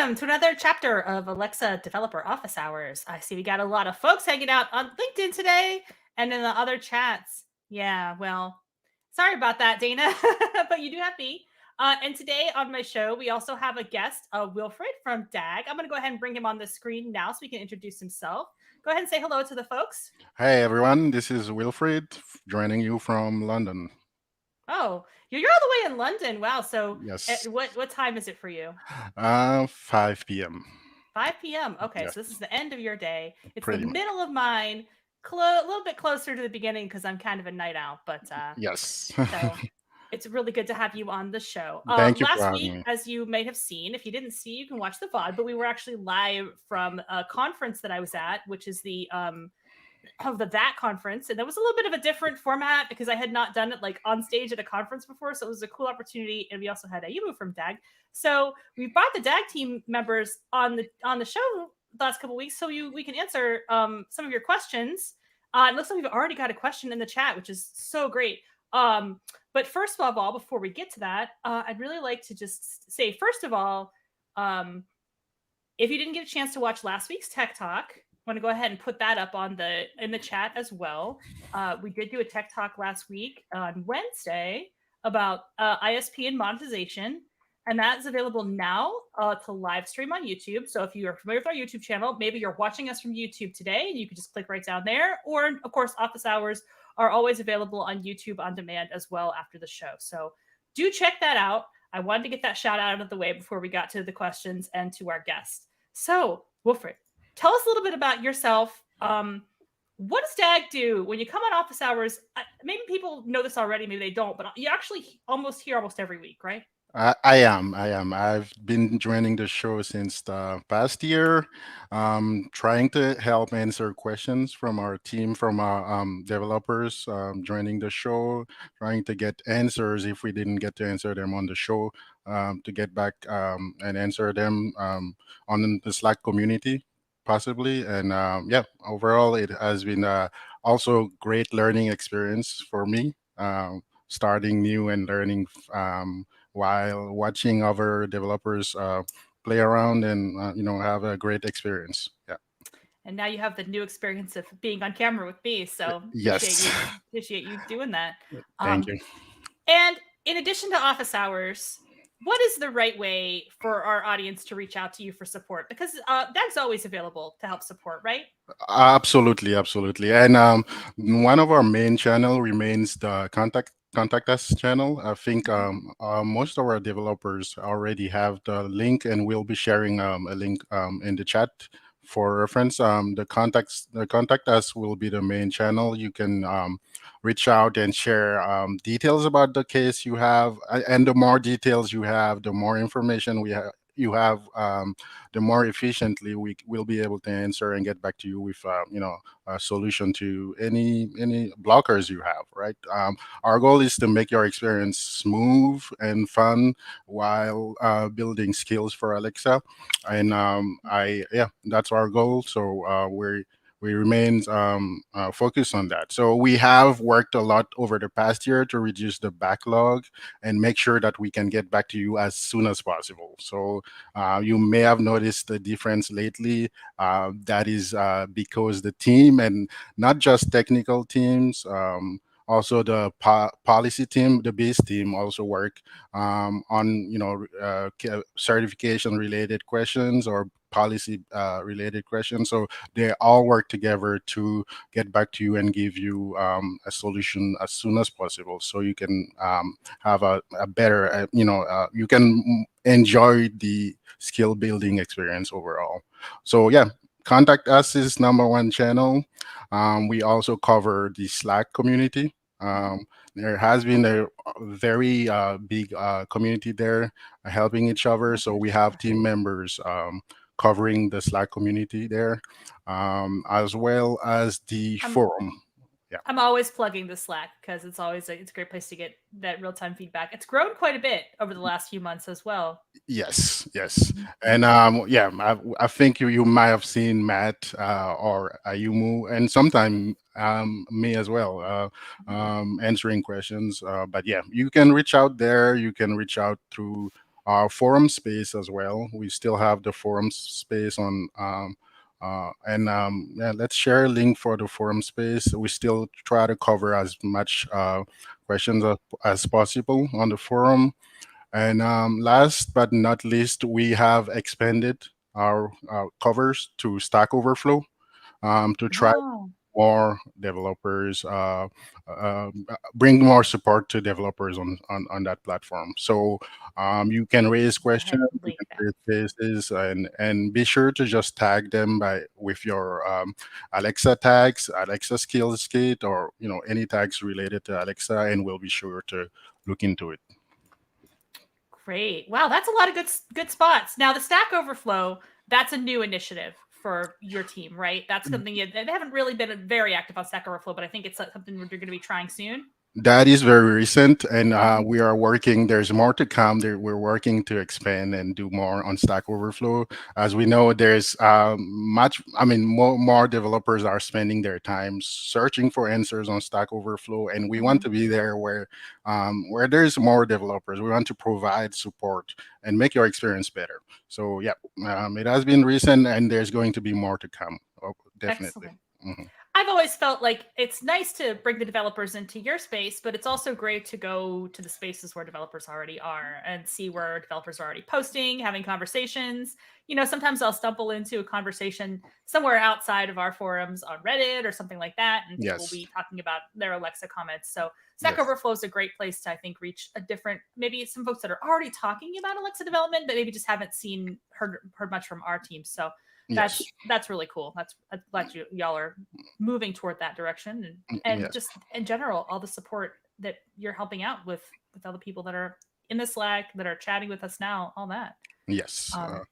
welcome to another chapter of Alexa Developer Office Hours. I see we got a lot of folks hanging out on LinkedIn today and in the other chats. Yeah, well, sorry about that, Dana, but you do have me. And today on my show, we also have a guest, Wilfred from DAG. I'm going to go ahead and bring him on the screen now so he can introduce himself. Go ahead and say hello to the folks. Hey everyone, this is Wilfred joining you from London. Oh, you're all the way in London. Wow. So Yes, what time is it for you? 5 p.m. 5 p.m. Okay, Yes, so this is the end of your day. It's the pretty much. middle of mine, a little bit closer to the beginning because I'm kind of a night owl. But Yes. so it's really good to have you on the show. Thank you for Last having week, me. as you may have seen, if you didn't see, you can watch the VOD. But we were actually live from a conference that I was at, which is the of the that conference, and that was a little bit of a different format because I had not done it like on stage at a conference before, so it was a cool opportunity. And we also had Ayumu from DAG, so we brought the DAG team members on the show the last couple of weeks, so we can answer some of your questions. It looks like we've already got a question in the chat, which is so great. But first of all, before we get to that, I'd really like to just say, first of all, um, if you didn't get a chance to watch last week's Tech Talk, I want to go ahead and put that up in the chat as well. We did do a Tech Talk last week on Wednesday about ISP and monetization, and that's available now to live stream on YouTube. So if you are familiar with our YouTube channel, maybe you're watching us from YouTube today, and you can just click right down there. Or of course, office hours are always available on YouTube on demand as well after the show. So do check that out. I wanted to get that shout out of the way before we got to the questions and to our guest. So, Wilfred, tell us a little bit about yourself. What does DAG do when you come on office hours? Maybe people know this already, maybe they don't, but you actually almost here almost every week, right? I am. I've been joining the show since the past year, trying to help answer questions from our team, from our developers joining the show, trying to get answers if we didn't get to answer them on the show, to get back and answer them on the Slack community, possibly. And yeah, overall, it has been also great learning experience for me. Starting new and learning while watching other developers play around and have a great experience. Yeah. And now you have the new experience of being on camera with me, so Yes. appreciate you doing that. Thank Um, you. and in addition to office hours, what is the right way for our audience to reach out to you for support? Because that's always available to help support, right? Absolutely, absolutely. And one of our main channel remains the contact us channel. I think most of our developers already have the link, and we'll be sharing a link in the chat for reference. The contact us will be the main channel. You can reach out and share details about the case you have, and the more details you have, the more information we have. You have the more efficiently we will be able to answer and get back to you with a solution to any blockers you have, right? Our goal is to make your experience smooth and fun while building skills for Alexa. And I yeah, that's our goal. So we remain focused on that. So we have worked a lot over the past year to reduce the backlog and make sure that we can get back to you as soon as possible. So you may have noticed the difference lately. That is because the team, and not just technical teams, also the policy team, the base team, also work on certification related questions or policy related questions. So they all work together to get back to you and give you a solution as soon as possible, so you can have a better, you can enjoy the skill building experience overall. So yeah, contact us is number one channel. We also cover the Slack community. There has been a very big community there, helping each other. So we have team members covering the Slack community there, as well as the I'm forum. Yeah. I'm always plugging the Slack because it's a great place to get that real time feedback. It's grown quite a bit over the last few months as well. Yes, yes, Mhm. and yeah, I think you might have seen Matt or Ayumu, and sometime me as well, answering questions. But yeah, you can reach out there. You can reach out through our forum space as well. We still have the forum space on. And yeah, let's share a link for the forum space. We still try to cover as much questions as possible on the forum. And last but not least, we have expanded our covers to Stack Overflow to try Oh, more developers, bring more support to developers on that platform. So you can raise go ahead questions, and you link can that. raise cases, and be sure to just tag them by with your Alexa tags, Alexa skills kit, or any tags related to Alexa, and we'll be sure to look into it. Great. Wow, that's a lot of good spots. Now the Stack Overflow, that's a new initiative for your team, right? That's something they haven't really been very active on Stack Overflow, but I think it's something you're going to be trying soon. That is very recent, and we are working. There's more to come. We're working to expand and do more on Stack Overflow. As we know, there's much. I mean, more developers are spending their time searching for answers on Stack Overflow, and we want Mhm. to be there where there's more developers. We want to provide support and make your experience better. So yeah, it has been recent, and there's going to be more to come. Oh, definitely. Excellent. Mhm. I've always felt like it's nice to bring the developers into your space, but it's also great to go to the spaces where developers already are and see where developers are already posting, having conversations. Sometimes I'll stumble into a conversation somewhere outside of our forums on Reddit or something like that, and people will Yes. be talking about their Alexa comments. So Stack Yes. Overflow is a great place to, I think, reach a different, maybe some folks that are already talking about Alexa development, but maybe just haven't heard much from our team. So Yes. that's really cool. I'm glad y'all are moving toward that direction, and Yes. just in general all the support that you're helping out with all the people that are in the Slack that are chatting with us now, all that. Yes. um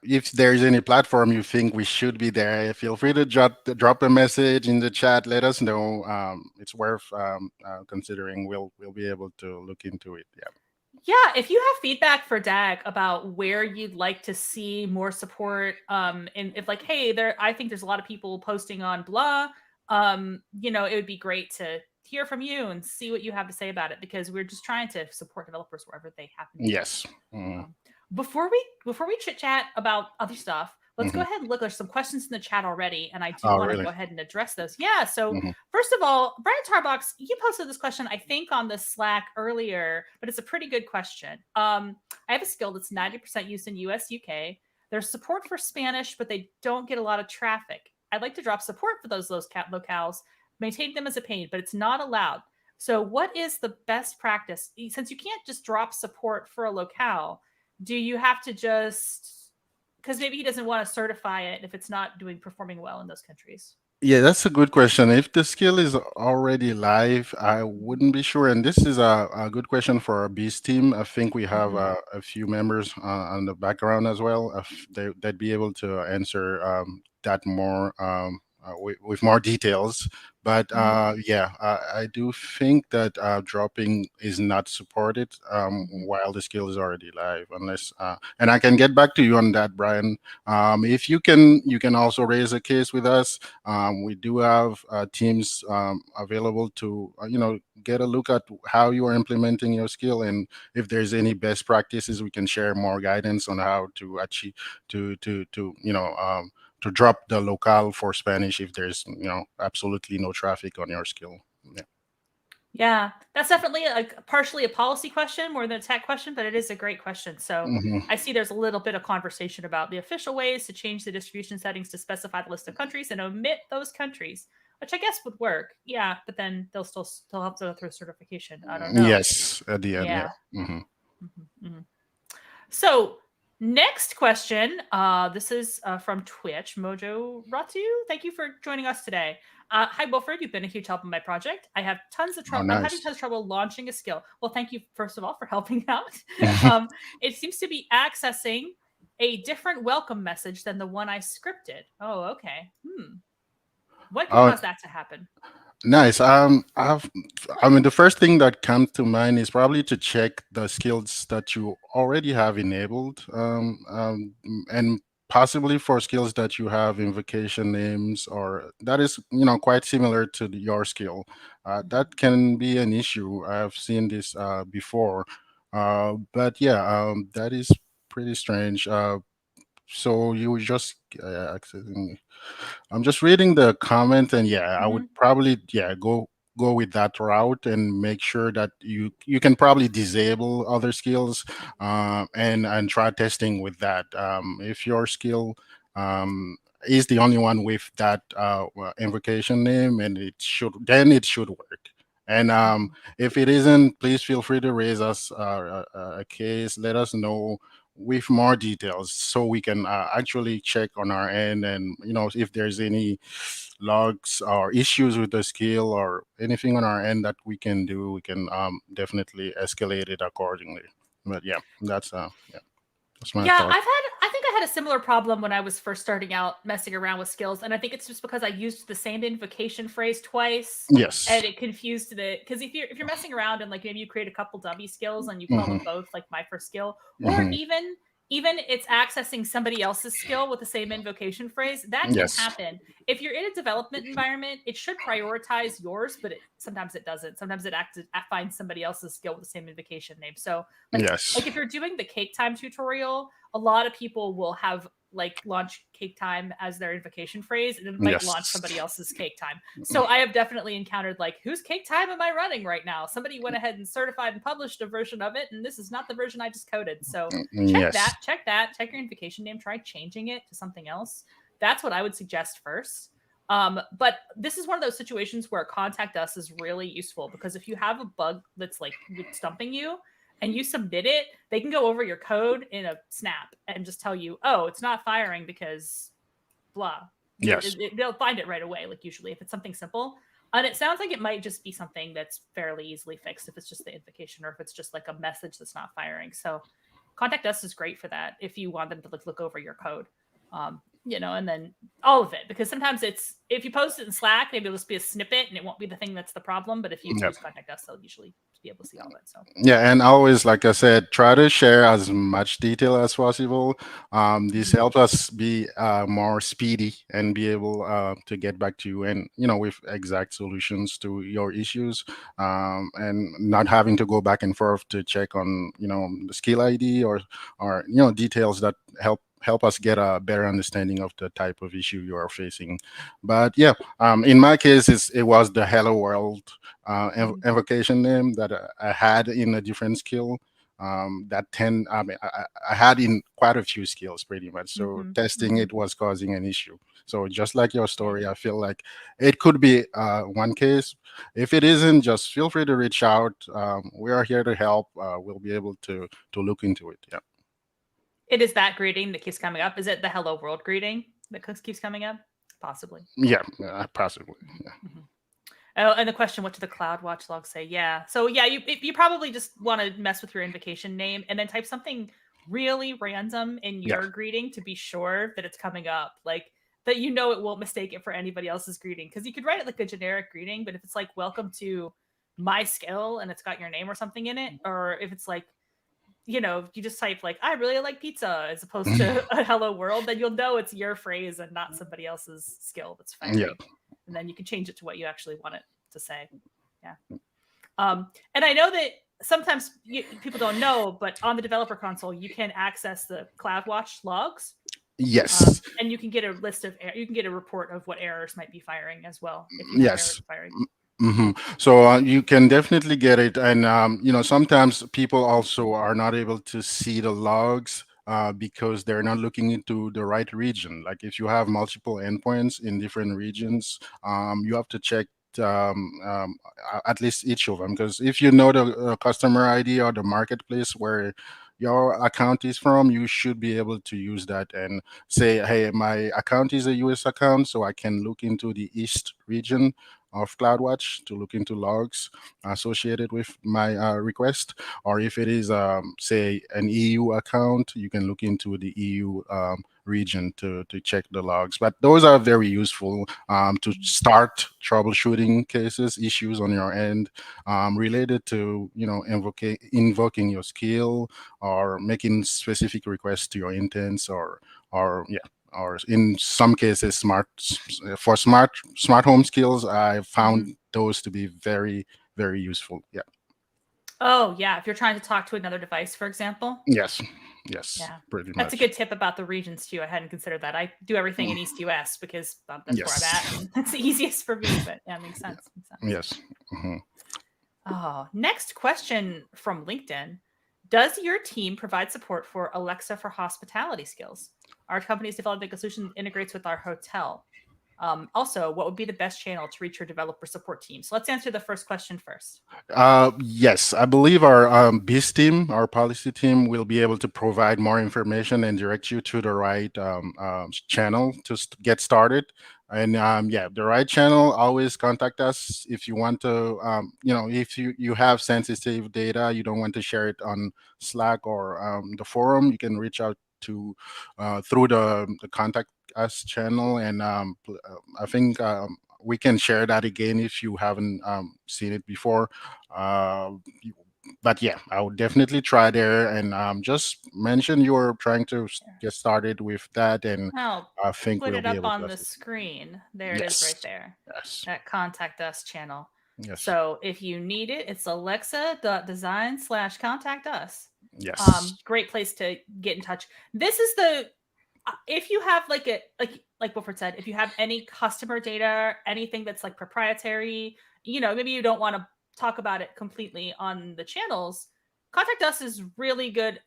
If there's any platform you think we should be there, feel free to drop a message in the chat. Let us know. It's worth considering. We'll be able to look into it. Yeah. yeah, if you have feedback for DAG about where you'd like to see more support, and if like, hey, I think there's a lot of people posting on blah, it would be great to hear from you and see what you have to say about it, because we're just trying to support developers wherever they happen to be. Yes. Mm-hmm. Um, before we chit chat about other stuff, let's go Mm-hmm. ahead and look. There's some questions in the chat already, and I do Oh, want to really? go ahead and address those. Yeah. So Mm-hmm. first of all, Brian Tarbox, you posted this question I think on the Slack earlier, but it's a pretty good question. I have a skill that's 90% used in US UK. There's support for Spanish, but they don't get a lot of traffic. I'd like to drop support for those locales, maintain them as a pain, but it's not allowed. So what is the best practice? Since you can't just drop support for a locale, do you have to just, because maybe he doesn't want to certify it if it's not performing well in those countries? Yeah, that's a good question. If the skill is already live, I wouldn't be sure. And this is a good question for our Beast team. I think we have Mhm. a few members on the background as well. If they'd be able to answer that more with more details. But Mhm. yeah, I do think that dropping is not supported Mhm. while the skill is already live, unless. And I can get back to you on that, Brian. If you can also raise a case with us. We do have teams available to, get a look at how you are implementing your skill, and if there's any best practices, we can share more guidance on how to achieve to drop the locale for Spanish if there's absolutely no traffic on your skill. Yeah. Yeah, that's definitely partially a policy question more than a tech question, but it is a great question. So Hmm. I see there's a little bit of conversation about the official ways to change the distribution settings to specify the list of countries and omit those countries, which I guess would work. Yeah, but then they'll still have to go through certification. I don't know. Yes, at the end. Yeah. Yeah. Hmm. Mhm, mhm. So next question. This is from Twitch. Mojo Ratu, thank you for joining us today. Hi Wilfred, you've been a huge help in my project. I have tons of Oh, trouble. I'm having nice. tons of trouble launching a skill. Well, thank you first of all for helping out. um, it seems to be accessing a different welcome message than the one I scripted. Oh, okay. What could Oh, cause that to happen? nice. I mean, the first thing that comes to mind is probably to check the skills that you already have enabled, and possibly for skills that you have invocation names or that is, quite similar to your skill. Mhm. That can be an issue. I've seen this before. But yeah, that is pretty strange. So you were just accessing. I'm just reading the comment, and yeah, I would Hmm. probably go with that route and make sure that you can probably disable other skills, and try testing with that. If your skill is the only one with that invocation name, and it should work. And if it isn't, please feel free to raise us a case. Let us know with more details so we can actually check on our end, and if there's any logs or issues with the skill or anything on our end that we can do, we can definitely escalate it accordingly. But yeah, that's my Yeah, thought. I think I had a similar problem when I was first starting out messing around with skills, and I think it's just because I used the same invocation phrase twice, Yes. and it confused the because if you're messing around and like maybe you create a couple dummy skills and you call Hmm. them both like my first skill, or Hmm. even it's accessing somebody else's skill with the same invocation phrase, that can Yes. happen. If you're in a development environment, it should prioritize yours, but sometimes it doesn't. Sometimes it finds somebody else's skill with the same invocation name. So like Yes. if you're doing the cake time tutorial, a lot of people will have like launch cake time as their invocation phrase, and it might launch Yes. somebody else's cake time. So I have definitely encountered like, whose cake time am I running right now? Somebody went ahead and certified and published a version of it, and this is not the version I just coded. So Yes. check your invocation name, try changing it to something else. That's what I would suggest first. But this is one of those situations where contact us is really useful, because if you have a bug that's like stumping you and you submit it, they can go over your code in a snap and just tell you, oh, it's not firing because blah. Yes. They'll find it right away, like usually if it's something simple. And it sounds like it might just be something that's fairly easily fixed if it's just the invocation or if it's just like a message that's not firing. So contact us is great for that if you want them to look over your code. And then all of it, because sometimes it's if you post it in Slack, maybe it'll just be a snippet and it won't be the thing that's the problem. But if you Yep. use contact us, they'll usually be able to see all of it. So Yeah, and always, like I said, try to share as much detail as possible. This mhm. helps us be more speedy and be able to get back to you, and with exact solutions to your issues, and not having to go back and forth to check on the skill ID or details that help us get a better understanding of the type of issue you are facing. But yeah, in my case, it was the hello world Mhm. invocation name that I had in a different skill. I mean, I had in quite a few skills pretty much. So Mhm. testing Mhm. it was causing an issue. So just like your Yeah. story, I feel like it could be one case. If it isn't, just feel free to reach out. We are here to help. We'll be able to look into it. Yeah. It is that greeting that keeps coming up. Is it the hello world greeting that keeps coming up? Possibly. Yeah. Possibly. Mhm. Oh, and the question, what do the cloud watch logs say? Yeah. So yeah, you probably just want to mess with your invocation name and then type something really random in Yeah. your greeting to be sure that it's coming up. Like that it won't mistake it for anybody else's greeting. Because you could write it like a generic greeting, but if it's like welcome to my skill and it's got your name or something in it, or if it's like you just type like I really like pizza as opposed to a hello world, then you'll know it's your phrase and not somebody else's skill that's Yeah. firing. And then you can change it to what you actually want it to say. Yeah. And I know that sometimes people don't know, but on the developer console, you can access the CloudWatch logs, Yes. and you can get a list of you can get a report of what errors might be firing as well if you have errors Yes. firing. So you can definitely get it, and sometimes people also are not able to see the logs because they're not looking into the right region. Like if you have multiple endpoints in different regions, you have to check at least each of them, because if you know the customer ID or the marketplace where your account is from, you should be able to use that and say, hey, my account is a US account, so I can look into the East region of CloudWatch to look into logs associated with my request. Or if it is, say, an EU account, you can look into the EU region to check the logs. But those are very useful to start troubleshooting cases, issues on your end related to invoking your skill or making specific requests to your intents or yeah, or in some cases smart home skills. I Mhm. found those to be very, very useful. Yeah. Oh, yeah. If you're trying to talk to another device, for example. Yes, yes, Yeah. pretty That's a much. good tip about the regions too. I hadn't considered that. I do everything in East US because that's where I'm Yes. at and it's the easiest for me. But yeah, it makes Yeah. sense. Makes sense. Yes. Mhm. Oh, next question from LinkedIn. Does your team provide support for Alexa for hospitality skills? Our company is developing a solution that integrates with our hotel. Also, what would be the best channel to reach your developer support team? So let's answer the first question first. Yes, I believe our BIS team, our policy team, will be able to provide more information and direct you to the right channel to get started. And yeah, the right channel. Always contact us if you want to. If you have sensitive data, you don't want to share it on Slack or the forum, you can reach out to through the contact us channel. And I think we can share that again if you haven't seen it before. uh, but yeah, I would definitely try there and just mention you're trying to get started with that, and I'll I think put we'll it be up able to on the assist. screen. There it is Yes, right there. yes, That contact us channel. yes, So if you need it, it's alexa.design/contact us. yes, Great place to get in touch. This is the if you have like Wilfred said, if you have any customer data, anything that's like proprietary, maybe you don't want to talk about it completely on the channels. Contact us is really good,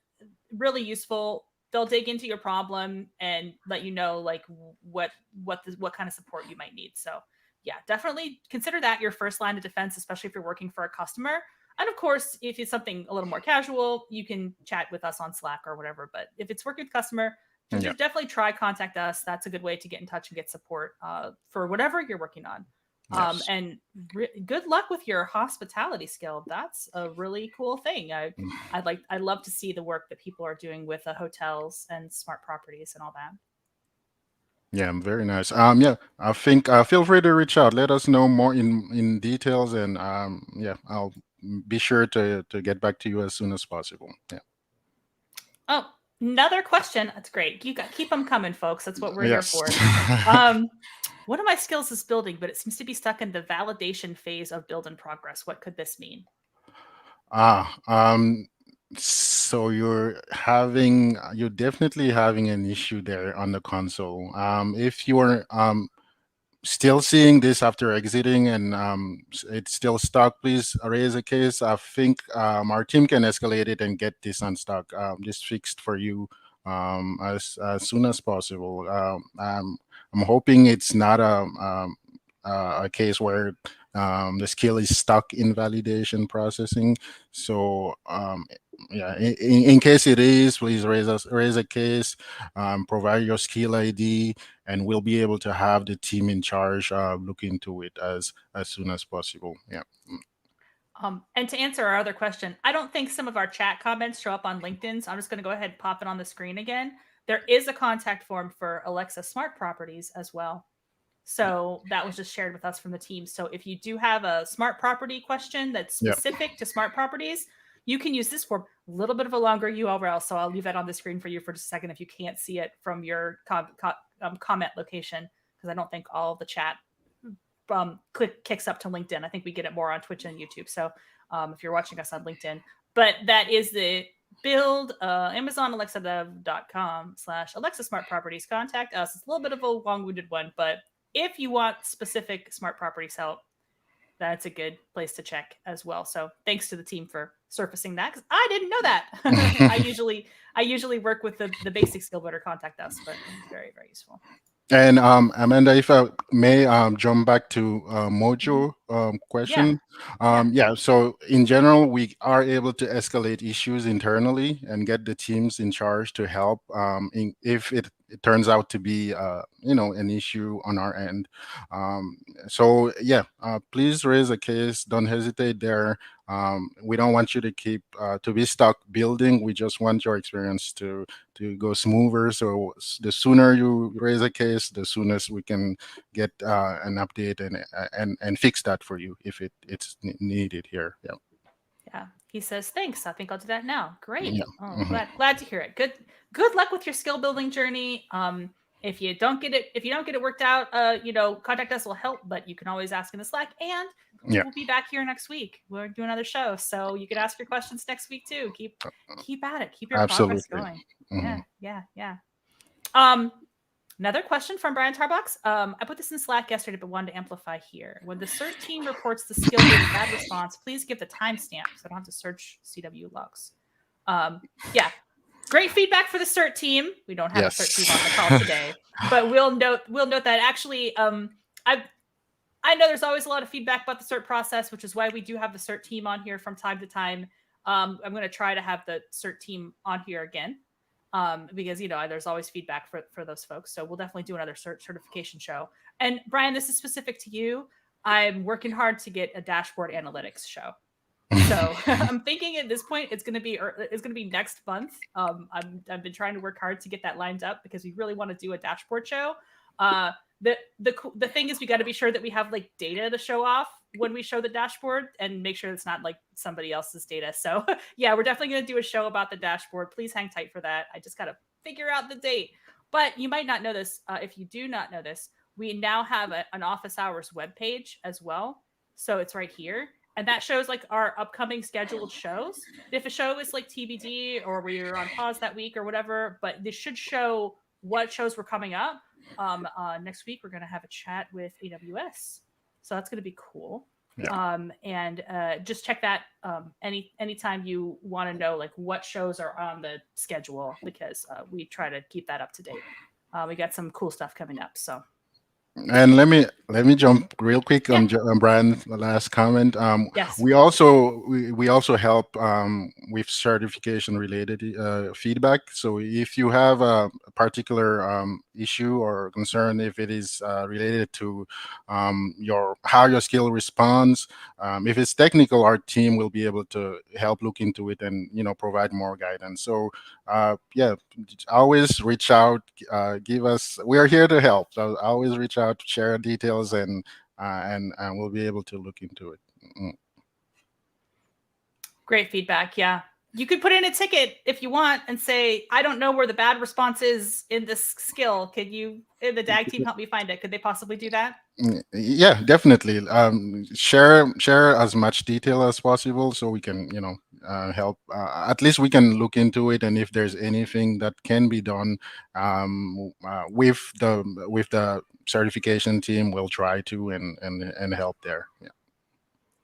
really useful. They'll dig into your problem and let you know like what kind of support you might need. So yeah, definitely consider that your first line of defense, especially if you're working for a customer. And of course, if it's something a little more casual, you can chat with us on Slack or whatever. But if it's working with customer, yeah, just definitely try contact us. That's a good way to get in touch and get support for whatever you're working on. yes. And good luck with your hospitality skill. That's a really cool thing. I'd love to see the work that people are doing with hotels and smart properties and all that. Yeah, very nice. Yeah, I think feel free to reach out. Let us know more in details, and yeah, I'll be sure to get back to you as soon as possible. Yeah. Oh, another question. That's great. Keep them coming, folks. That's what we're here Yes. for. Um, one of my skills is building, but it seems to be stuck in the validation phase of build in progress. What could this mean? Ah, so you're definitely having an issue there on the console. If you're still seeing this after exiting and it's still stuck, please raise a case. I think our team can escalate it and get this unstuck, this fixed for you as soon as possible. I'm hoping it's not a case where the skill is stuck in validation processing. So yeah, in case it is, please raise a case, provide your skill ID, and we'll be able to have the team in charge look into it as soon as possible. Yeah. And to answer our other question, I don't think some of our chat comments show up on LinkedIn, so I'm just going to go ahead and pop it on the screen again. There is a contact form for Alexa smart properties as well. So that was just shared with us from the team. So if you do have a smart property question that's Yeah. specific to smart properties, you can use this form. A little bit of a longer URL, so I'll leave that on the screen for you for just a second if you can't see it from your comment location, because I don't think all the chat kicks up to LinkedIn. I think we get it more on Twitch and YouTube. So if you're watching us on LinkedIn, but that is the build amazonalexa.com/Alexa smart properties. Contact us. It's a little bit of a long-winded one, but if you want specific smart properties help, that's a good place to check as well. So thanks to the team for surfacing that, because I didn't know that. I usually work with the basic skill builder. Contact us, but it's very, very useful. And Amanda, if I may jump back to Mhm. Mojo Yeah, question. yeah. Yeah, so in general, we are able to escalate issues internally and get the teams in charge to help if it turns out to be an issue on our end. So yeah, please raise a case. Don't hesitate there. We don't want you to keep to be stuck building. We just want your experience to go smoother. So the sooner you raise a case, the soonest we can get an update and fix that for you if it's needed here. Yeah. Yeah. He says, thanks. I think I'll do that now. Great. Yeah. Oh, Mhm. glad to hear it. Good luck with your skill building journey. If you don't get it worked out, contact us, will help, but you can always ask in the Slack, and we'll be back here next week. We'll do another show, so you can ask your questions next week too. Keep at it. Keep your progress going. Mm-hmm. Yeah. Another question from Brian Tarbox. I put this in Slack yesterday, but wanted to amplify here. When the CERT team reports the skill being a bad response, please give the timestamp so I don't have to search CW logs. Yeah, great feedback for the CERT team. We don't have a CERT team on the call today, but we'll note that actually, I know there's always a lot of feedback about the CERT process, which is why we do have the CERT team on here from time to time. I'm going to try to have the CERT team on here again. Because there's always feedback for those folks, so we'll definitely do another certification show. And Brian, this is specific to you. I'm working hard to get a dashboard analytics show, so I'm thinking at this point it's going to be next month. I've been trying to work hard to get that lined up because we really want to do a dashboard show. The thing is, we got to be sure that we have like data to show off when we show the dashboard and make sure it's not like somebody else's data. So yeah, we're definitely going to do a show about the dashboard. Please hang tight for that. I just got to figure out the date. But you might not know this. If you do not know this, we now have an office hours webpage as well. So it's right here. And that shows like our upcoming scheduled shows. If a show is like TBD or we're on pause that week or whatever, but this should show what shows were coming up. Next week, we're going to have a chat with AWS. So that's going to be cool. Yeah. And just check that anytime you want to know like what shows are on the schedule, because we try to keep that up to date. We got some cool stuff coming up. So. And let me jump real quick on Brian's last comment. Yes. We also help with certification related feedback. So if you have a particular issue or concern, if it is related to how your skill responds, if it's technical, our team will be able to help look into it and provide more guidance. So always reach out. We are here to help. So always reach out, share details, and we'll be able to look into it. Great feedback. Yeah. You could put in a ticket if you want and say, I don't know where the bad response is in this skill. Could you, the DAG team, help me find it? Could they possibly do that? Yeah, definitely. Share as much detail as possible so we can, help. At least we can look into it, and if there's anything that can be done with the certification team, we'll try to and help there.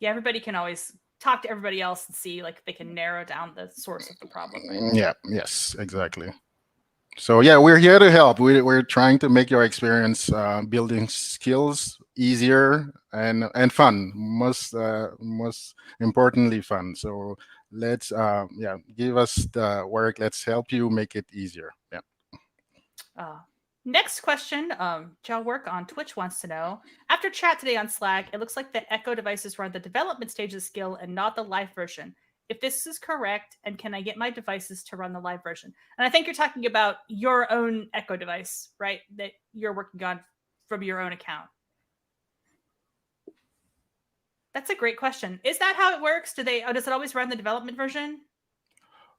Yeah, everybody can always talk to everybody else and see like if they can narrow down the source of the problem, right? Yeah, yes, exactly. So yeah, we're here to help. We're trying to make your experience building skills easier and fun. Most importantly, fun. So let's give us the work. Let's help you make it easier. Yeah. Next question, Joe Work on Twitch wants to know, after chat today on Slack, it looks like the Echo devices run the development stage of the skill and not the live version. If this is correct, and can I get my devices to run the live version? And I think you're talking about your own Echo device, right? That you're working on from your own account. That's a great question. Is that how it works? Does it always run the development version?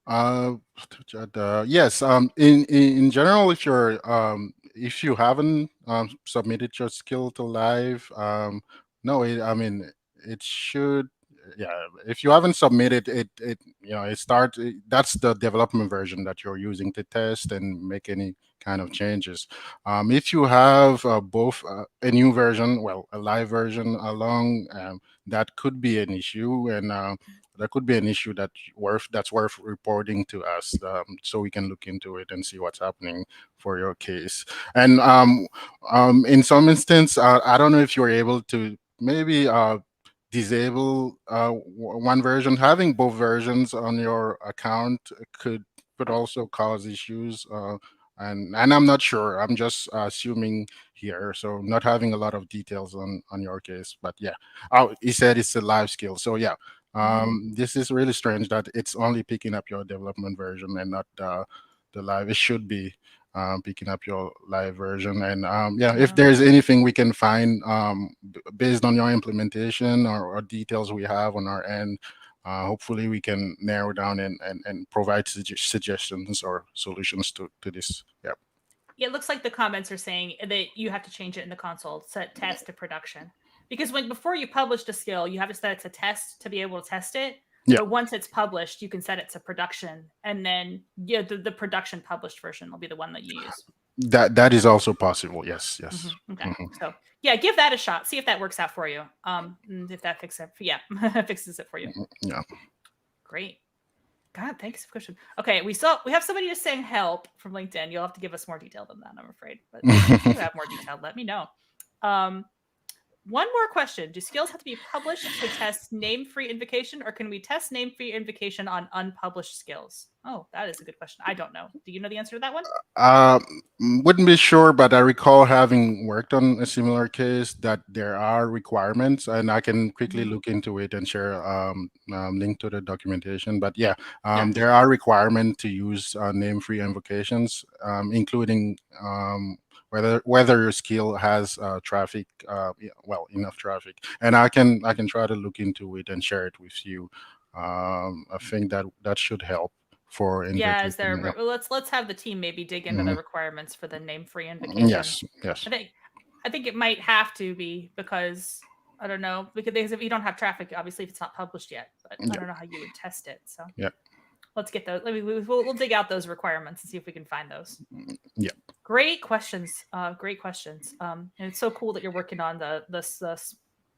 Yes. In general, if you haven't submitted your skill to live, no, it should. Yeah, if you haven't submitted that's the development version that you're using to test and make any kind of changes. If you have both a new version, a live version along, that could be an issue, and that could be an issue that's worth reporting to us, so we can look into it and see what's happening for your case. And in some instance, I don't know if you're able to maybe disable one version. Having both versions on your account could also cause issues. And I'm not sure. I'm just assuming here, so not having a lot of details on your case. But yeah, he said it's a live skill. So yeah, this is really strange that it's only picking up your development version and not the live. It should be picking up your live version. And if there's anything we can find based on your implementation or details we have on our end, hopefully we can narrow down and provide suggestions or solutions to this. it looks like the comments are saying that you have to change it in the console, set test to production. Because before you published a skill, you have to set it to test to be able to test it. Yeah. But once it's published, you can set it to production, and then the production published version will be the one that you use. That is also possible. Yes. Okay. So yeah, give that a shot. See if that works out for you. If that fixes it, fixes it for you. Yeah. Great. God, thanks for the question. Okay, we have somebody just saying help from LinkedIn. You'll have to give us more detail than that, I'm afraid. But if you have more detail, let me know. One more question. Do skills have to be published to test name-free invocation, or can we test name-free invocation on unpublished skills? Oh, that is a good question. I don't know. Do you know the answer to that one? Wouldn't be sure, but I recall having worked on a similar case that there are requirements, and I can quickly look into it and share link to the documentation. But yeah, there are requirements to use name-free invocations, including whether your skill has traffic, enough traffic. And I can try to look into it and share it with you. I think that should help for invocation. Yeah, is there? Yeah. Well, let's have the team maybe dig into the requirements for the name-free invocation. Yes. I think it might have to be, because I don't know, because if you don't have traffic, obviously if it's not published yet, but I don't know how you would test it. So yeah, let's get those. We'll dig out those requirements and see if we can find those. Yeah. Great questions. Great questions. And it's so cool that you're working on the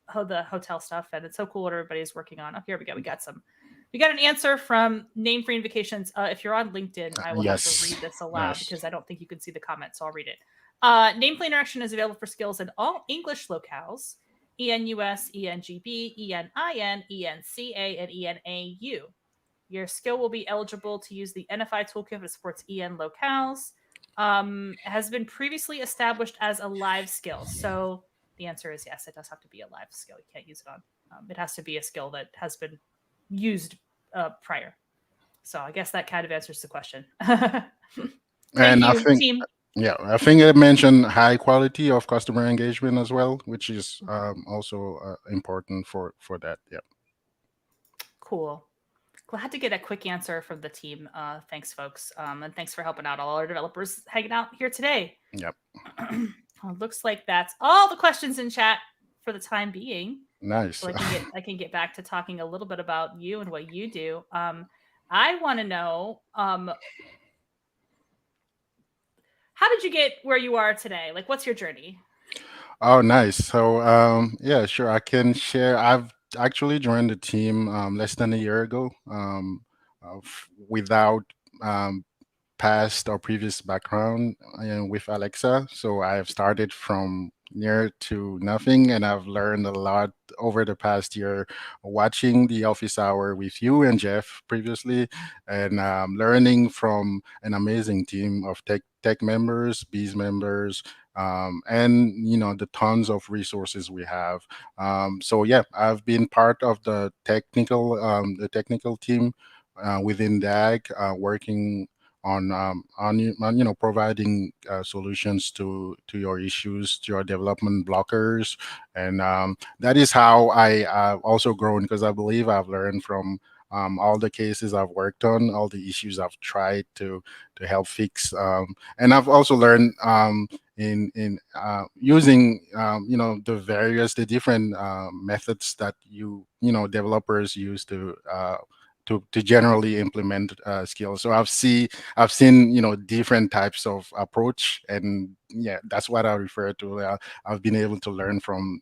hotel stuff, and it's so cool what everybody's working on. Oh, here we go. We got an answer from name-free invocations. If you're on LinkedIn, I will have to read this aloud because I don't think you can see the comments, so I'll read it. Nameplate interaction is available for skills in all English locales: ENUS, ENGB, ENIN, ENCA, and ENAU. Your skill will be eligible to use the NFI toolkit that supports EN locales. Has been previously established as a live skill. So the answer is yes, it does have to be a live skill. You can't use it on. It has to be a skill that has been used prior. So I guess that kind of answers the question. Thank you, team. Yeah, I think it mentioned high quality of customer engagement as well, which is also important for that. Yeah. Cool. Glad to get a quick answer from the team. Thanks, folks. And thanks for helping out all our developers hanging out here today. Yep. Well, looks like that's all the questions in chat for the time being. Nice. So I can get back to talking a little bit about you and what you do. I want to know, how did you get where you are today? Like, what's your journey? Oh, nice. So, yeah, sure. I can share. I've actually joined the team less than a year ago, without past or previous background with Alexa. So I've started from near to nothing, and I've learned a lot over the past year watching the office hour with you and Jeff previously, and learning from an amazing team of tech members, bees members, and the tons of resources we have. So yeah, I've been part of the technical team within DAG, working on providing solutions to your issues, to your development blockers, and that is how I also grown, because I believe I've learned from all the cases I've worked on, all the issues I've tried to help fix, and I've also learned in using the different methods that developers use to generally implement skills. So I've seen different types of approach, and yeah, that's what I refer to. I've been able to learn from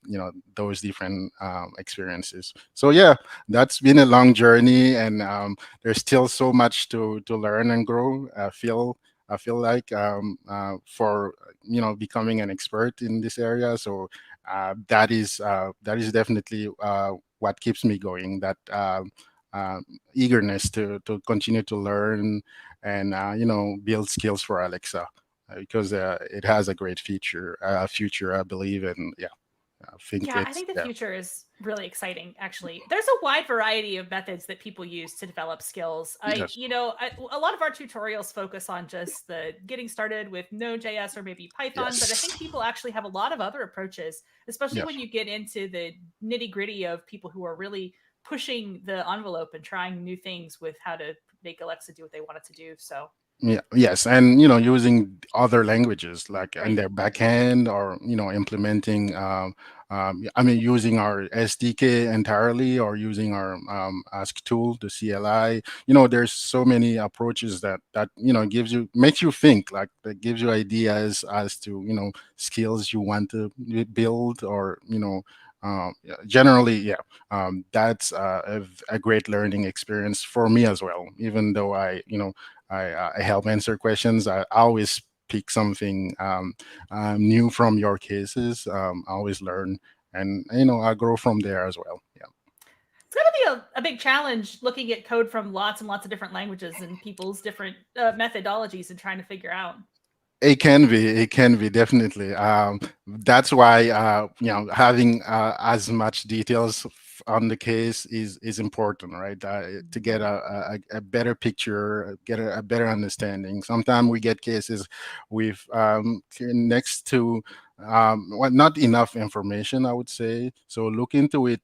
those different experiences. So yeah, that's been a long journey, and there's still so much to learn and grow. I feel like for becoming an expert in this area. So that is definitely what keeps me going. That eagerness to continue to learn and build skills for Alexa, because it has a great future, I believe. And yeah, I think the future is really exciting. Actually, there's a wide variety of methods that people use to develop skills. Yes. A lot of our tutorials focus on just the getting started with Node.js or maybe Python, but I think people actually have a lot of other approaches, especially when you get into the nitty gritty of people who are really pushing the envelope and trying new things with how to make Alexa do what they want it to do. So Yeah, yes, and using other languages like in Right. their backend, or implementing. I mean, using our SDK entirely, or using our Ask tool, the CLI. There's so many approaches that gives you makes you think, like that gives you ideas as to skills you want to build, or yeah, generally, yeah. That's a great learning experience for me as well. Even though I help answer questions. I always pick something new from your cases. I always learn, and I grow from there as well. Yeah. It's going to be a big challenge looking at code from lots and lots of different languages and people's different methodologies and trying to figure out. It can be. It can be definitely. That's why having as much details on the case is important, right? To get a better picture, get a better understanding. Sometimes we get cases with next to well, not enough information, I would say. So look into it.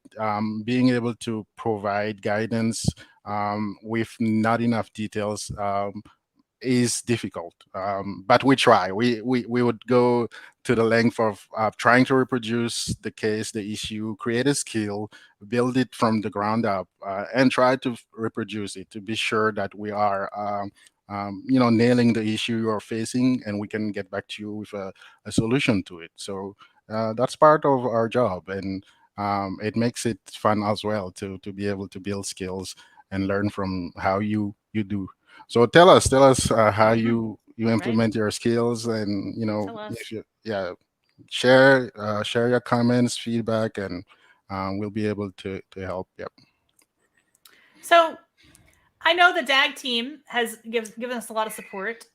Being able to provide guidance with not enough details. Is difficult, but we try. We would go to the length of trying to reproduce the case, the issue, create a skill, build it from the ground up, and try to reproduce it to be sure that we are nailing the issue you're facing, and we can get back to you with a solution to it. So that's part of our job, and it makes it fun as well to be able to build skills and learn from how you do. So tell us how Mm-hmm. you Right. implement your skills, and Tell us. if you yeah, share your comments, feedback, and we'll be able to help. Yep. So I know the DAG team has given us a lot of support.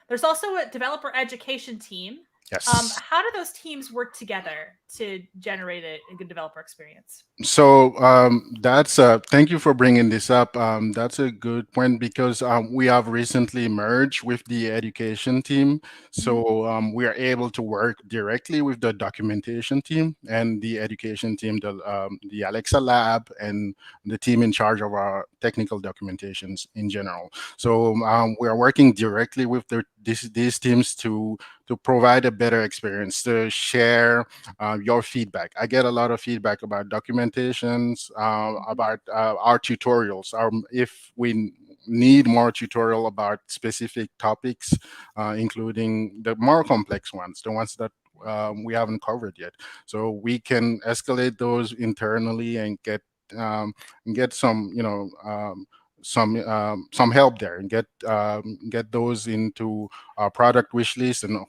There's also a developer education team. Yes. How do those teams work together to generate a good developer experience? So that's thank you for bringing this up. That's a good point, because we have recently merged with the education team, Mm-hmm. so we are able to work directly with the documentation team and the education team, the Alexa lab, and the team in charge of our technical documentations in general. So we are working directly with these teams to provide a better experience, to share your feedback. I get a lot of feedback about documentations, Mm-hmm. about our tutorials. If we need more tutorial about specific topics, including the more complex ones, the ones that we haven't covered yet. So we can escalate those internally and um, get some, some help there, and get those into our product wish list, and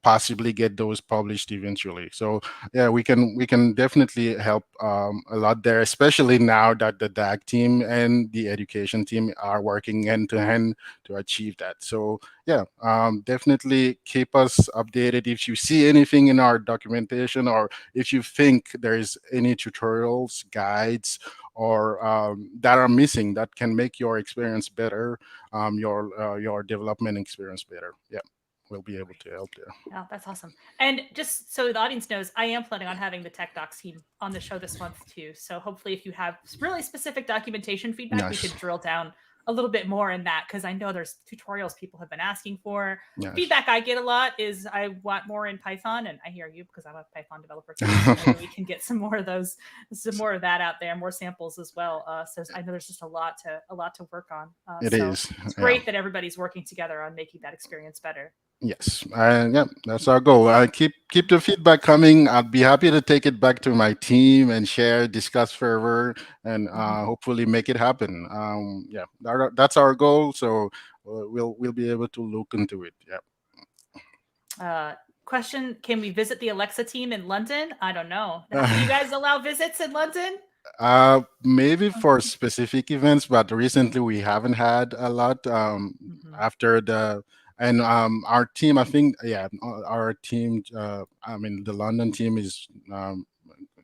possibly get those published eventually. So yeah, we can definitely help a lot there, especially now that the DAG team and the education team are working hand to hand to achieve that. So yeah, definitely keep us updated if you see anything in our documentation, or if you think there is any tutorials, guides, or that are missing, that can make your experience better, your development experience better. Yeah, we'll be able to help there. Oh, that's awesome. And just so the audience knows, I am planning on having the Tech Docs team on the show this month too. So hopefully, if you have really specific documentation feedback, we Nice. could drill down a little bit more in that, because I know there's tutorials people have been asking for. Yes. Feedback I get a lot is I want more in Python, and I hear you because I'm a Python developer too. So maybe we can get some more of those, some more of that out there, more samples as well. So I know there's just a lot to work on. It So is. it's Yeah. great that everybody's working together on making that experience better. Yes. Yeah, that's our goal. Keep the feedback coming. I'd be happy to take it back to my team and share, discuss further, and Mhm. hopefully make it happen. Yeah, that's our goal. So we'll be able to look into it. Yeah. Uh, Question: can we visit the Alexa team in London? I don't know. Do you guys allow visits in London? Maybe for specific events, but recently we haven't had a lot. Mm-hmm. After the and our team, I think, yeah, our team. I mean, the London team is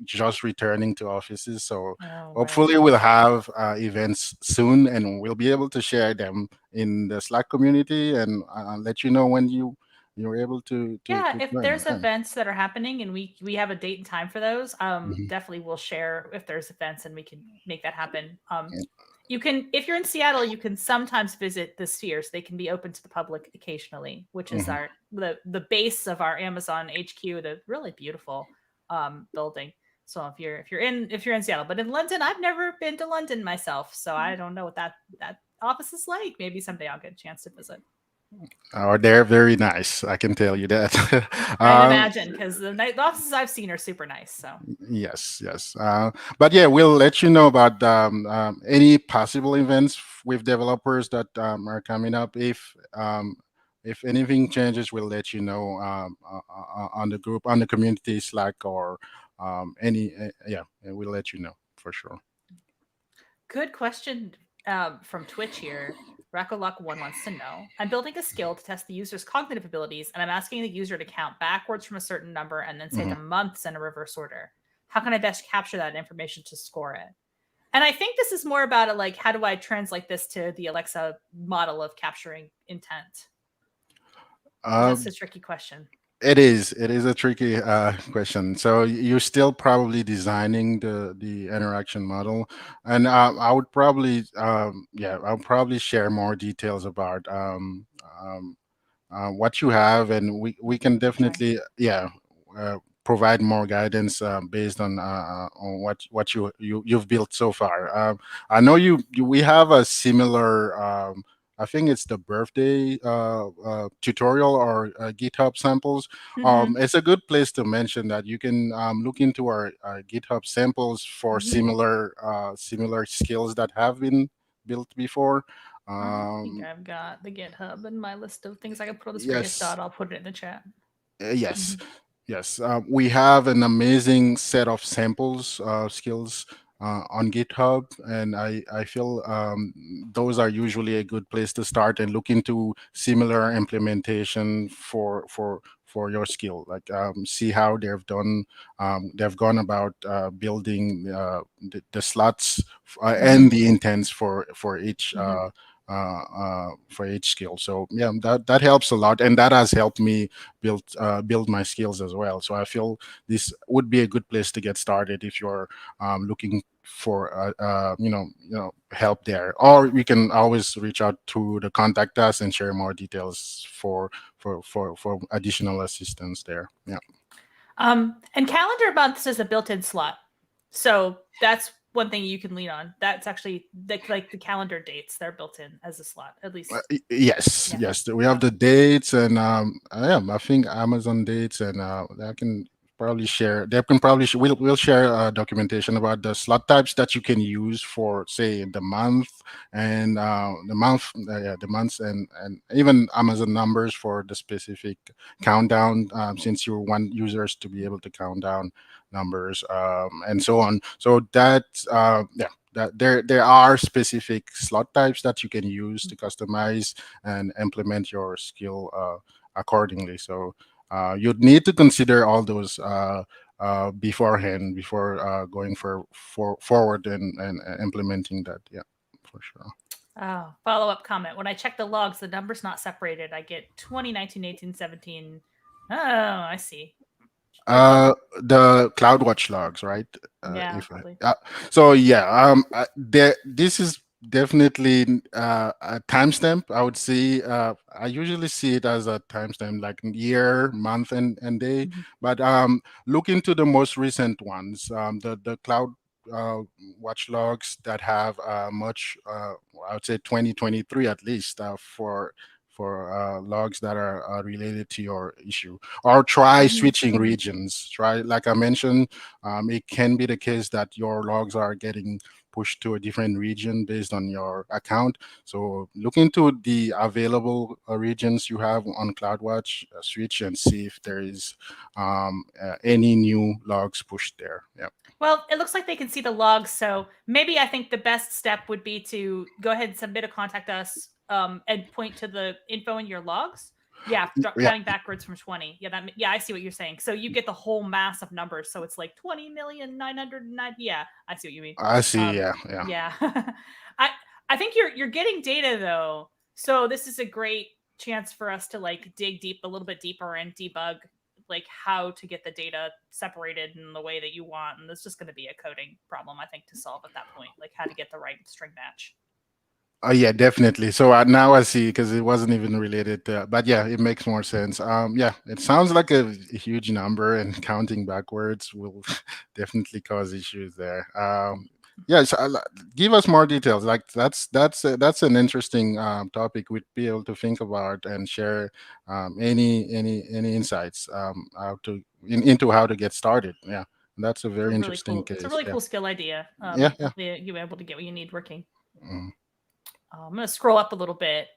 just returning to offices, so Oh, right. hopefully we'll have events soon, and we'll be able to share them in the Slack community, and let you know when you're able Yeah, to if join. there's events that are happening and we have a date and time for those, Yeah. definitely we'll share if there's events and we can make that happen. You can, if you're in Seattle, you can sometimes visit the spheres. They can be open to the public occasionally, which is Mhm. our the base of our Amazon HQ, the really beautiful building. So if you're in Seattle, but in London, I've never been to London myself, so I don't know what that office is like. Maybe someday I'll get a chance to visit. Oh, they're very nice. I can tell you that. I'd um, imagine because the offices I've seen are super nice. So yes, yes. But yeah, we'll let you know about any possible events with developers that are coming up. If anything changes, we'll let you know on the group, on the community Slack, or yeah, and we'll let you know for sure. good question from Twitch here. Rakolok1 wants to know, I'm building a skill to test the user's cognitive abilities, and I'm asking the user to count backwards from a certain number and then say the Mhm. months in a reverse order. How can I best capture that information to score it? And I think this is more about it, like, how do I translate this to the Alexa model of capturing intent? Because Uh, that's a tricky question. It is. It is a tricky question. So you're still probably designing the interaction model, and I would probably yeah, I'll probably share more details about what you have, and we can Sure. definitely yeah provide more guidance based on what you've built so far. I know we have a similar. I think it's the birthday tutorial or GitHub samples. Mm-hmm. It's a good place to mention that you can look into our GitHub samples for Mm-hmm. similar skills that have been built before. I think Um, I've got the GitHub and my list of things I can put on this radius yes, dot. I'll put it in the chat. Yes, Mm-hmm. yes. We have an amazing set of samples skills on GitHub, and I feel those are usually a good place to start and look into similar implementation for your skill. Like see how they've gone about building the slots Mm-hmm. and the intents for each. Mm-hmm. For each skill, so yeah, that helps a lot, and that has helped me build my skills as well. So I feel this would be a good place to get started if you're looking for help there. Or you can always reach out to the contact us and share more details for additional assistance there. Yeah. And calendar months is a built-in slot, so that's one thing you can lean on. That's actually like the calendar dates; they're built in as a slot, at least. Yes, Yeah. yes. We have So the dates, and yeah, I think Amazon dates, and I can probably share. They can probably we'll share documentation about the slot types that you can use for, say, the month and yeah, the months, and even Amazon numbers for the specific countdown. Since you want users to be able to count down numbers, and so on. So that yeah, that there are specific slot types that you can use to customize and implement your skill accordingly. So you'd need to consider all those beforehand before going for forward and implementing that. Yeah, for sure. oh, follow-up comment. When I check the logs, the number's not separated. I get 2019, 18, 17. Oh, I see. Okay. The CloudWatch logs, right? Yeah, If probably. so, yeah. This is definitely a timestamp. I would say I usually see it as a timestamp, like year, month, and day. Mm-hmm. But look into the most recent ones. The cloud. Watch logs that have much, I would say 2023 at least, for logs that are related to your issue, or try Mm-hmm. switching regions. Try, like I mentioned, it can be the case that your logs are getting pushed to a different region based on your account. So look into the available regions you have on CloudWatch, switch, and see if there is any new logs pushed there. Yeah. Well, it looks like they can see the logs, so maybe I think the best step would be to go ahead and submit a contact us and point to the info in your logs. Yeah, Yeah, counting backwards from 20. Yeah, I see what you're saying. So you get the whole mass of numbers. So it's like 20,909. Yeah, I see what you mean. I see. Um, Yeah, yeah. yeah. I I think you're getting data though. So this is a great chance for us to like dig deep a little bit deeper and debug like how to get the data separated in the way that you want. And it's just going to be a coding problem, I think, to solve at that point, like how to get the right string match. Oh yeah, definitely. So now I see because it wasn't even related to, but yeah, it makes more sense. Yeah, it sounds like a huge number, and counting backwards will definitely cause issues there. Yeah, so give us more details. Like that's an interesting topic we'd be able to think about and share any insights how to into how to get started. Yeah, that's a very interesting It's a case. really Yeah, cool skill idea. yeah, yeah. Hopefully you'll be able to get what you need working. Mhm. I'm going to scroll up a little bit.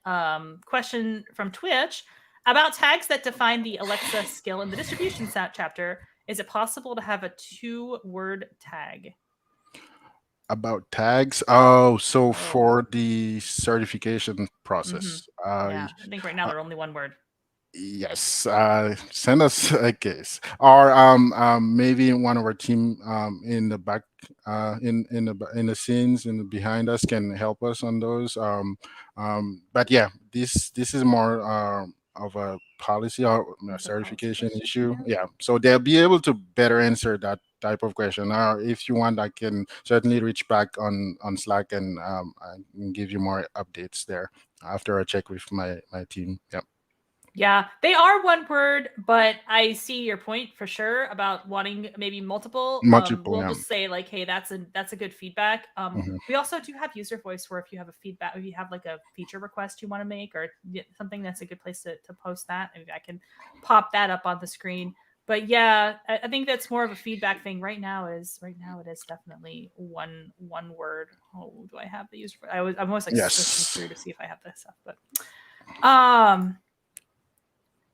Question from Twitch about tags that define the Alexa skill in the distribution chapter. Is it possible to have a 2-word tag? About tags. Oh, so Oh, for the certification mm-hmm. process, Yeah. I think right now uh, they're only 1 word. yes, send us a case, or maybe one of our team in the back, in the scenes in the behind us can help us on those. But yeah, this is more of a policy or a It's a policy certification question. issue. Yeah. Yeah, so they'll be able to better answer that type of question. If you want, I can certainly reach back on Slack and I can give you more updates there after I check with my team. Yep. Yeah, they are 1 word, but I see your point for sure about wanting maybe multiple. Multiple, We'll yeah. just say like, hey, that's a good feedback. Mhm. We also do have user voice where if you have a feedback, if you have like a feature request you want to make or something, that's a good place to post that. Maybe I can pop that up on the screen. But yeah, I think that's more of a feedback thing. Right now it is definitely one word. Oh, do I have the user? I'm always like switching Yes. through to see if I have this stuff, but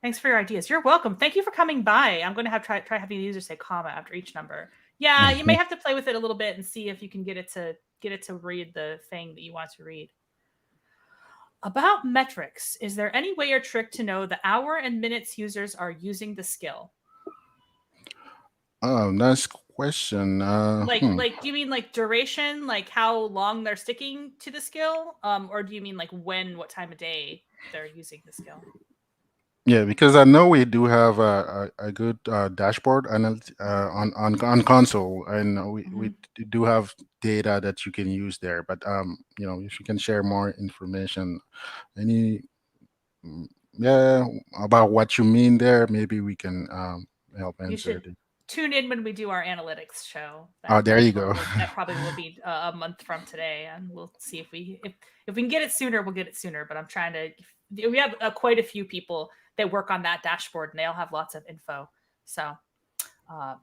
thanks for your ideas. You're welcome. Thank you for coming by. I'm going to try having the user say comma after each number. Yeah, you may have to play with it a little bit and see if you can get it to read the thing that you want to read. About metrics, is there any way or trick to know the hour and minutes users are using the skill? Oh, nice question. Like, do you mean like duration, like how long they're sticking to the skill, or do you mean like what time of day they're using the skill? Yeah, because I know we do have a good dashboard on console, and we Mm-hmm. do have data that you can use there. But if you can share more information, any mm, yeah, about what you mean there, maybe we can help You answer should it. tune in when we do our analytics show. Oh, there you go. That probably will be a month from today, and we'll see if we can get it sooner. We'll get it sooner. But I'm trying to. We have quite a few people that work on that dashboard, and they all have lots of info. So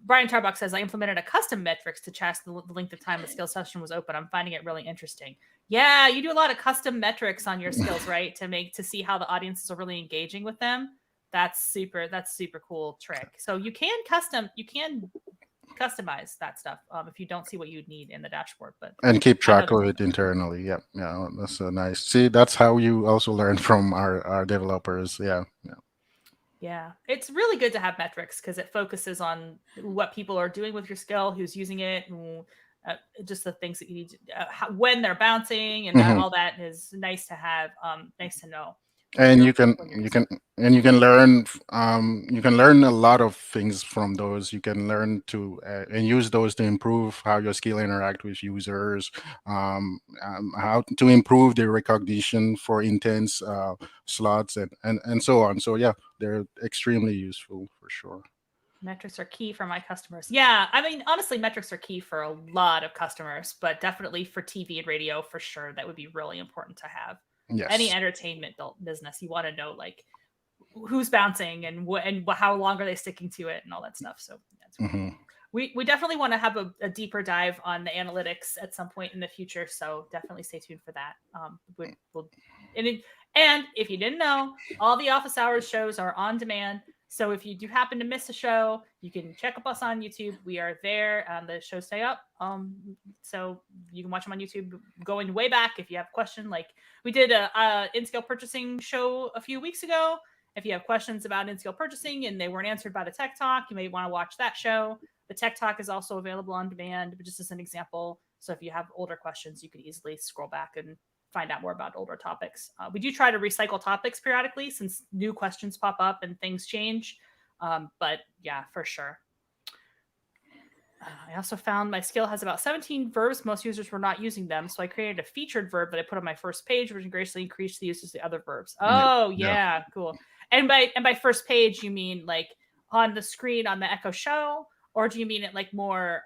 Brian Tarbuck says, I implemented a custom metrics to check the length of time a skill session was open. I'm finding it really interesting. Yeah, you do a lot of custom metrics on your skills, right? To see how the audiences are really engaging with them. That's super cool trick. So you can customize that stuff if you don't see what you need in the dashboard. But And keep I know track there's of it internally. Yeah, yeah, that's nice. See, that's how you also learn from our developers. Yeah, yeah. Yeah, it's really good to have metrics because it focuses on what people are doing with your skill, who's using it, and just the things that you need to, when they're bouncing, and that Mhm. all that is nice to have, nice to know when And you're you can using. you can learn a lot of things from those. You can learn to and use those to improve how your skill interact with users, how to improve the recognition for intense slots, and so on. So yeah, they're extremely useful for sure. Metrics are key for my customers. Yeah, I mean, honestly, metrics are key for a lot of customers, but definitely for TV and radio, for sure, that would be really important to have. Any Yes. entertainment business, you want to know like who's bouncing and how long are they sticking to it and all that stuff. So that's really Hmm. cool. We definitely want to have a deeper dive on the analytics at some point in the future. So definitely stay tuned for that. We'll and if you didn't know, all the office hours shows are on demand. So if you do happen to miss a show, you can check up us on YouTube. We are there. The shows stay up. So you can watch them on YouTube going way back. If you have a question, like we did a in-scale purchasing show a few weeks ago. If you have questions about in-scale purchasing and they weren't answered by the Tech Talk, you may want to watch that show. The Tech Talk is also available on demand, but just as an example. So if you have older questions, you could easily scroll back and find out more about older topics. We do try to recycle topics periodically since new questions pop up and things change. But yeah, for sure. I also found my skill has about 17 verbs. Most users were not using them, so I created a featured verb that I put on my first page, which graciously increased the uses of the other verbs. Yeah. Oh Yeah. yeah, cool. And by first page, you mean like on the screen on the Echo Show, or do you mean it like more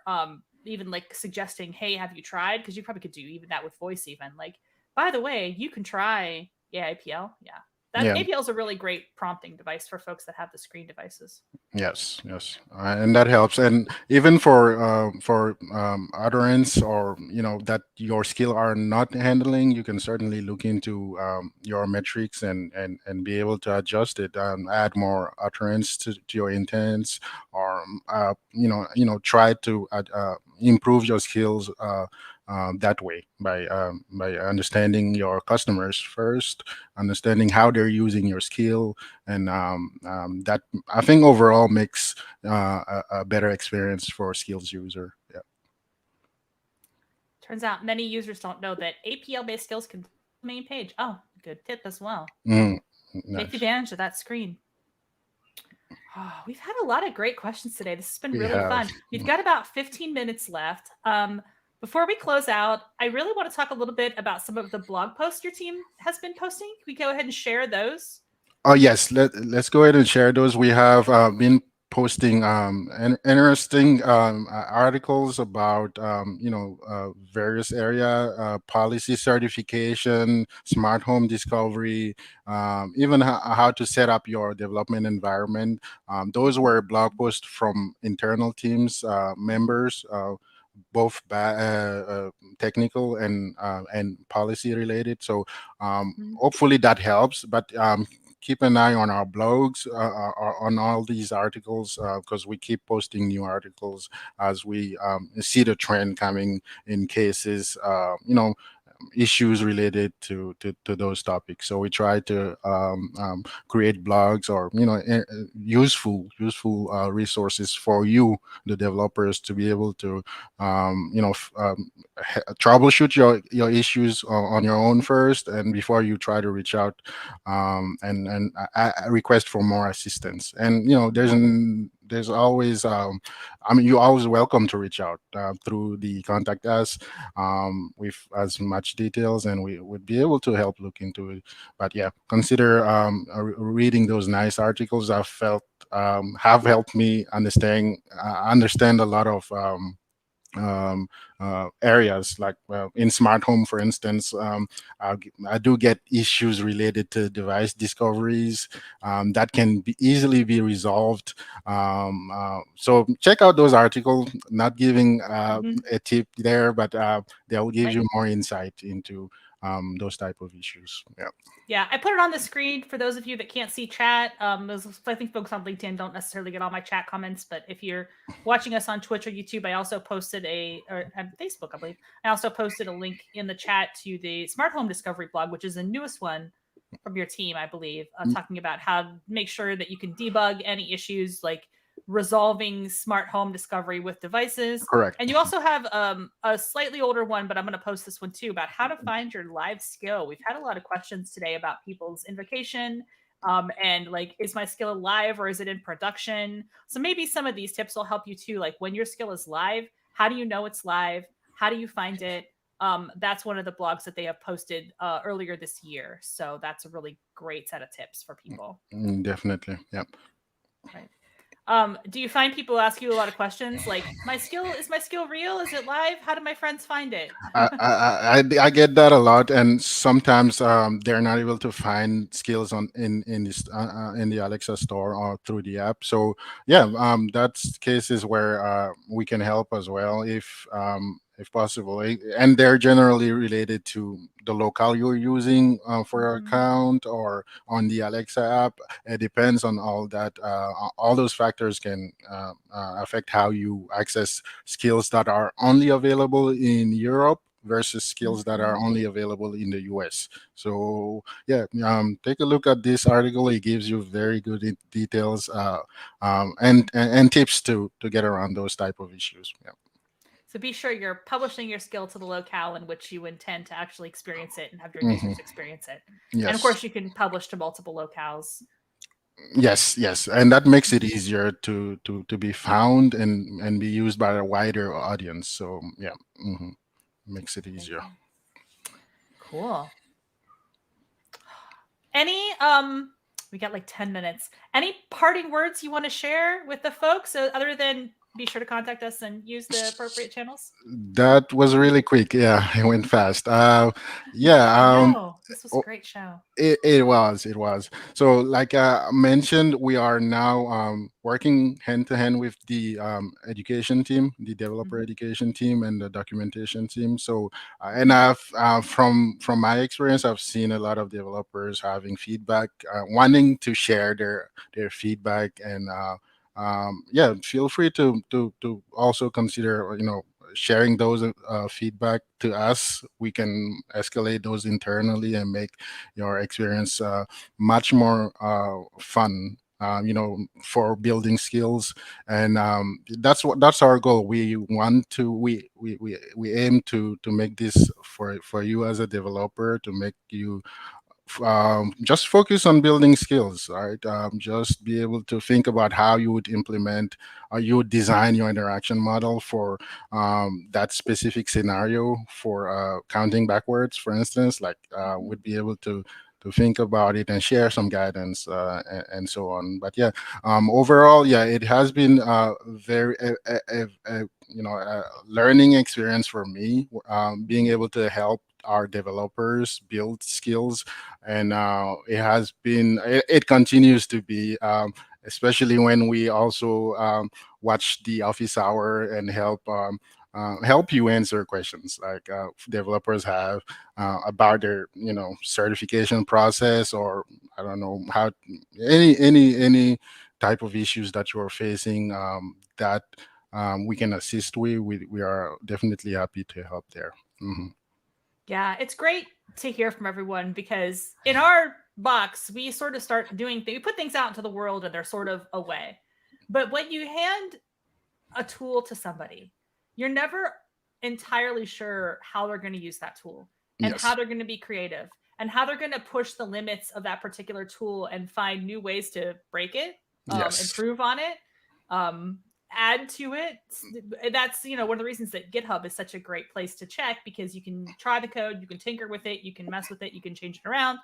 even like suggesting, hey, have you tried? Because you probably could do even that with voice, even like, by the way, you can try APL. Yeah, that Yeah. APL is a really great prompting device for folks that have the screen devices. Yes, yes, and that helps. And even for utterance, or that your skill are not handling, you can certainly look into your metrics and be able to adjust it, add more utterance to your intents, or try to improve your skills that way by understanding your customers first, understanding how they're using your skill, and that I think overall makes a better experience for skills user. Yeah. Turns out many users don't know that APL-based skills can main page. Oh, good tip as well. Mm, Take nice. advantage of that screen. Oh, we've had a lot of great questions today. This has been We really have. fun. We've got about 15 minutes left. Before we close out, I really want to talk a little bit about some of the blog posts your team has been posting. Can we go ahead and share those? Oh yes, let's go ahead and share those. We have been posting interesting articles about various area policy certification, smart home discovery, even how to set up your development environment. Those were blog posts from internal teams members. Both technical and policy related. So Mhm. hopefully that helps. But keep an eye on our blogs, on all these articles, because we keep posting new articles as we see the trend coming in cases. Issues related to those topics. So we try to create blogs, or useful resources for you, the developers, to be able to troubleshoot your issues on your own first, and before you try to reach out and request for more assistance. And there's always you're always welcome to reach out through the contact us with as much details, and we would be able to help look into it. But yeah, consider reading those nice articles. I felt have helped me understand a lot of um, areas, like in smart home, for instance. I do get issues related to device discoveries that can easily be resolved. So check out those articles. Not giving Mhm. a tip there, but they'll give Right. you more insight into those type of issues. Yeah. Yeah, I put it on the screen for those of you that can't see chat. I think folks on LinkedIn don't necessarily get all my chat comments, but if you're watching us on Twitch or YouTube, I also posted or Facebook, I believe. I also posted a link in the chat to the Smart Home Discovery blog, which is the newest one from your team, I believe, talking about how to make sure that you can debug any issues like resolving smart home discovery with devices. And Correct. you also have a slightly older one, but I'm going to post this one too, about how to find your live skill. We've had a lot of questions today about people's invocation and like, is my skill live or is it in production? So maybe some of these tips will help you too. Like when your skill is live, how do you know it's live? How do you find it? That's one of the blogs that they have posted earlier this year. So that's a really great set of tips for people. Definitely. Yeah. Right. Do you find people ask you a lot of questions like, my skill real? Is it live? How do my friends find it? I get that a lot, and sometimes they're not able to find skills in the Alexa store or through the app. So yeah, that's cases where we can help as well if possible. And they're generally related to the locale you're using for your Mhm. account, or on the Alexa app. It depends on all that. All those factors can affect how you access skills that are only available in Europe versus skills that are Mhm. only available in the US. So yeah, take a look at this article. It gives you very good details and tips to get around those type of issues. Yeah. So be sure you're publishing your skill to the locale in which you intend to actually experience it and have your Hmm. users experience it. And of Yes. course, you can publish to multiple locales. Yes, and that makes it easier to be found and be used by a wider audience. So yeah, makes it easier. Amazing. Cool. Any we got like 10 minutes. Any parting words you want to share with the folks other than be sure to contact us and use the appropriate channels? That was really quick. Yeah, it went fast. I Yeah. know. This was a great show. It was. So, like I mentioned, we are now working hand to hand with the education team, the developer Mhm. education team, and the documentation team. So, and I've from my experience, I've seen a lot of developers having feedback, wanting to share their feedback, and yeah, feel free to also consider, sharing those feedback to us. We can escalate those internally and make your experience much more fun, for building skills. And that's our goal. We aim to make this for you as a developer, to make you just focus on building skills, right? Just be able to think about how you would implement or you would design your interaction model for that specific scenario. For counting backwards, for instance, like would be able to think about it and share some guidance, and so on. But yeah, overall, yeah, it has been very a learning experience for me, being able to help our developers build skills. And it continues to be, especially when we also watch the office hour and help you answer questions like developers have about their certification process, or I don't know how, any type of issues that you're facing, that we can assist with. We are definitely happy to help there. Mhm. Yeah, it's great to hear from everyone because in our box, we sort of start doing things, we put things out into the world and they're sort of away. But when you hand a tool to somebody, you're never entirely sure how they're going to use that tool and how Yes. they're going to be creative and how they're going to push the limits of that particular tool and find new ways to break it, Yes. improve on it, um, add to it. That's one of the reasons that GitHub is such a great place to check because you can try the code, you can tinker with it, you can mess with it, you can change it around.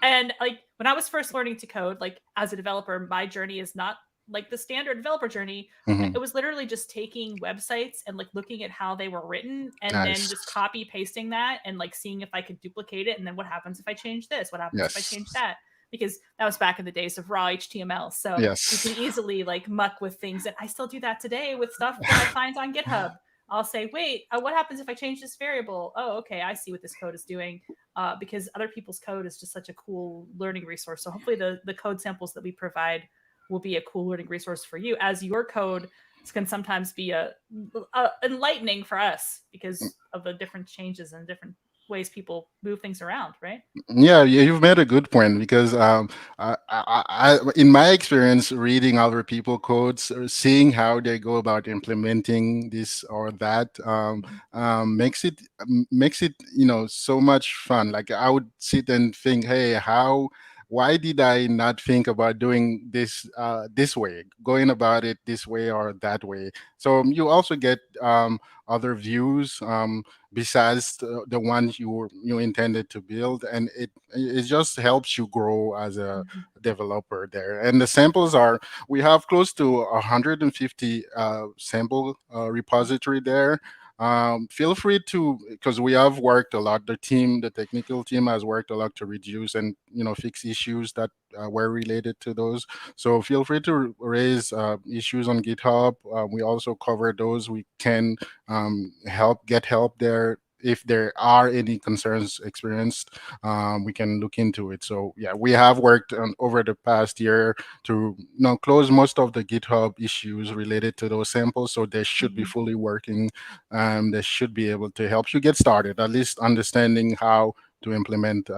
And like when I was first learning to code, like as a developer, my journey is not like the standard developer journey. Hmm. It was literally just taking websites and like looking at how they were written and then Nice. just copy pasting that and like seeing if I could duplicate it. And then what happens if I change this? What happens if I Yes. change that? Because that was back in the days of raw HTML. So you can Yes. easily like muck with things. And I still do that today with stuff that I find on GitHub. I'll say, wait, what happens if I change this variable? Oh, okay, I see what this code is doing. Because other people's code is just such a cool learning resource. So hopefully the code samples that we provide will be a cool learning resource for you, as your code can sometimes be a enlightening for us because of the different changes and different ways people move things around, right? Yeah, you've made a good point, because in my experience, reading other people codes or seeing how they go about implementing this or that, Mhm. makes it so much fun. Like I would sit and think, hey, why did I not think about doing this way, going about it this way or that way? So you also get other views, besides the ones you intended to build, and it just helps you grow as a Mhm. developer there. And the samples are, we have close to 150 sample repository there. Feel free to, because we have worked a lot, the technical team has worked a lot to reduce and fix issues that were related to those. So feel free to raise issues on GitHub. We also cover those. We can get help there if there are any concerns experienced. We can look into it. So yeah, we have worked on over the past year to close most of the GitHub issues related to those samples, so they should be Mhm. fully working. They should be able to help you get started, at least understanding how to implement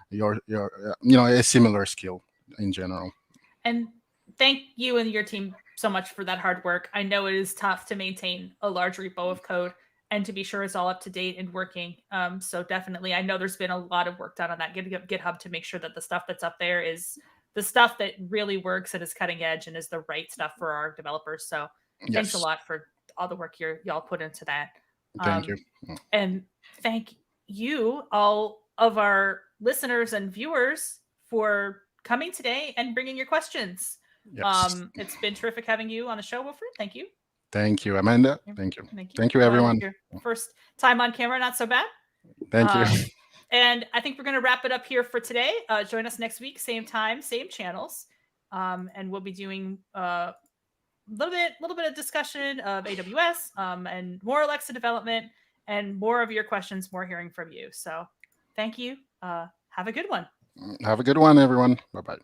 your a similar skill in general. And thank you and your team so much for that hard work. I know it is tough to maintain a large repo of code and to be sure it's all up to date and working. So definitely, I know there's been a lot of work done on that GitHub to make sure that the stuff that's up there is the stuff that really works and is cutting edge and is the right stuff for our developers. So thanks a lot for all the work y'all put into that. Thank you. And thank you, all of our listeners and viewers, for coming today and bringing your questions. Yes. It's been terrific having you on the show, Wilfred. Thank you. Thank you, Amanda. Thank you. Thank you, everyone. Your first time on camera, not so bad. Thank you. And I think we're going to wrap it up here for today. Join us next week, same time, same channels. And we'll be doing a little bit of discussion of AWS and more Alexa development and more of your questions, more hearing from you. So thank you. Have a good one. Have a good one, everyone. Bye-bye.